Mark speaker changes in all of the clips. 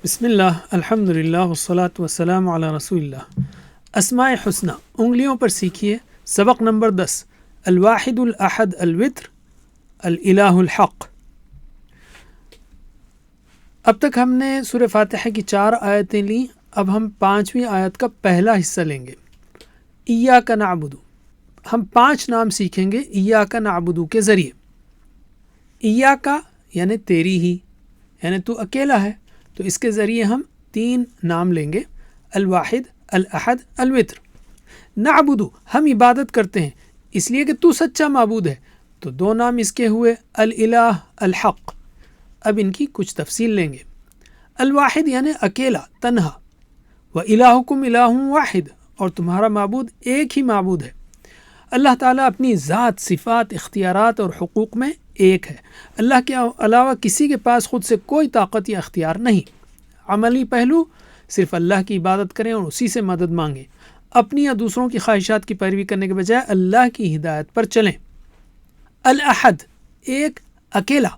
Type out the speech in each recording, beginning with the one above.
Speaker 1: بسم اللہ الحمد للہ والصلاة والسلام علی رسول اللہ۔ اسماء حسنہ انگلیوں پر سیکھیے۔ سبق نمبر 10 الواحد الاحد الوتر الالہ الحق۔ اب تک ہم نے سورہ فاتحہ کی 4 آیتیں لیں، اب ہم 5ویں آیت کا پہلا حصہ لیں گے۔ ایاک نعبد، ہم 5 نام سیکھیں گے ایاک نعبد کے ذریعے۔ ایاک یعنی تیری ہی، یعنی تو اکیلا ہے، تو اس کے ذریعے ہم 3 نام لیں گے، الواحد الاحد الوتر۔ نعبد، ہم عبادت کرتے ہیں اس لیے کہ تو سچا معبود ہے، تو 2 نام اس کے ہوئے، الالہ الحق۔ اب ان کی کچھ تفصیل لیں گے۔ الواحد یعنی اکیلا، تنہا، وَإِلَٰهُكُمْ إِلَٰهٌ واحد، اور تمہارا معبود ایک ہی معبود ہے۔ اللہ تعالیٰ اپنی ذات، صفات، اختیارات اور حقوق میں ایک ہے۔ اللہ کے علاوہ کسی کے پاس خود سے کوئی طاقت یا اختیار نہیں۔ عملی پہلو، صرف اللہ کی عبادت کریں اور اسی سے مدد مانگیں، اپنی یا دوسروں کی خواہشات کی پیروی کرنے کے بجائے اللہ کی ہدایت پر چلیں۔ الاحد، ایک، اکیلا۔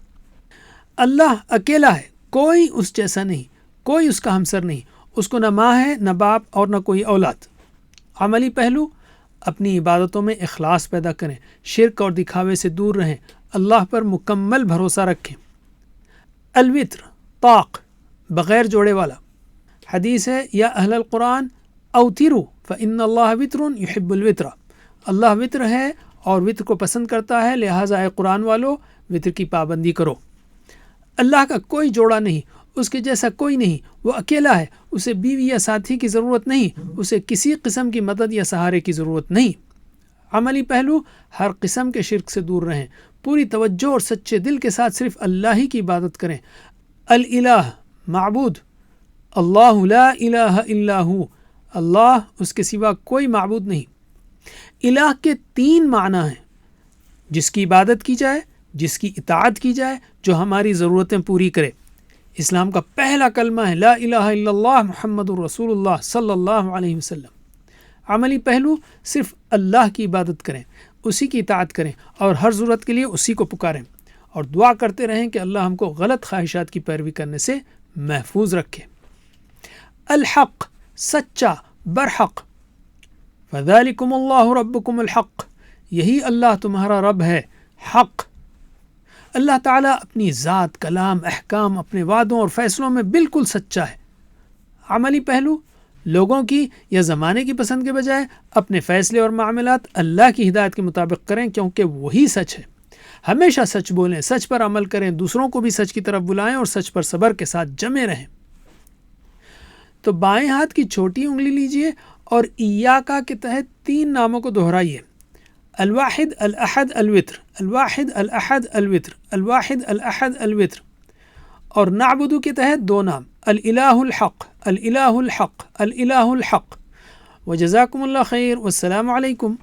Speaker 1: اللہ اکیلا ہے، کوئی اس جیسا نہیں، کوئی اس کا ہمسر نہیں، اس کو نہ ماں ہے، نہ باپ اور نہ کوئی اولاد۔ عملی پہلو، اپنی عبادتوں میں اخلاص پیدا کریں، شرک اور دکھاوے سے دور رہیں، اللہ پر مکمل بھروسہ رکھیں۔ الوتر، طاق، بغیر جوڑے والا۔ حدیث ہے، یا اہل القرآن اوتروا فإن اللہ وتر یحب الوتر، اللہ وتر ہے اور وتر کو پسند کرتا ہے، لہٰذا اے قرآن والو وتر کی پابندی کرو۔ اللہ کا کوئی جوڑا نہیں، اس کے جیسا کوئی نہیں، وہ اکیلا ہے، اسے بیوی یا ساتھی کی ضرورت نہیں، اسے کسی قسم کی مدد یا سہارے کی ضرورت نہیں۔ عملی پہلو، ہر قسم کے شرک سے دور رہیں، پوری توجہ اور سچے دل کے ساتھ صرف اللہ ہی کی عبادت کریں۔ الالہ، معبود، اللہ لا الہ الا ہو، اللہ اس کے سوا کوئی معبود نہیں۔ الہ کے 3 معنی ہیں، جس کی عبادت کی جائے، جس کی اطاعت کی جائے، جو ہماری ضرورتیں پوری کرے۔ اسلام کا پہلا کلمہ ہے لا الہ الا اللہ محمد الرسول اللہ صلی اللہ علیہ وسلم۔ عملی پہلو، صرف اللہ کی عبادت کریں، اسی کی اطاعت کریں اور ہر ضرورت کے لیے اسی کو پکاریں، اور دعا کرتے رہیں کہ اللہ ہم کو غلط خواہشات کی پیروی کرنے سے محفوظ رکھے۔ الحق، سچا، برحق۔ فذلکم اللہ ربکم الحق، یہی اللہ تمہارا رب ہے، حق۔ اللہ تعالیٰ اپنی ذات، کلام، احکام، اپنے وعدوں اور فیصلوں میں بالکل سچا ہے۔ عملی پہلو، لوگوں کی یا زمانے کی پسند کے بجائے اپنے فیصلے اور معاملات اللہ کی ہدایت کے مطابق کریں، کیونکہ وہی سچ ہے۔ ہمیشہ سچ بولیں، سچ پر عمل کریں، دوسروں کو بھی سچ کی طرف بلائیں اور سچ پر صبر کے ساتھ جمے رہیں۔ تو بائیں ہاتھ کی چھوٹی انگلی لیجئے اور ایاکا کے تحت 3 ناموں کو دہرائیے، الواحد الاحد الوتر، الواحد الاحد الوتر، الواحد الاحد الوتر، اور نعبدو کے تحت 2 نام، الالہ الحق، الالہ الحق، الالہ الحق۔ وجزاکم اللہ خیر، والسلام علیکم۔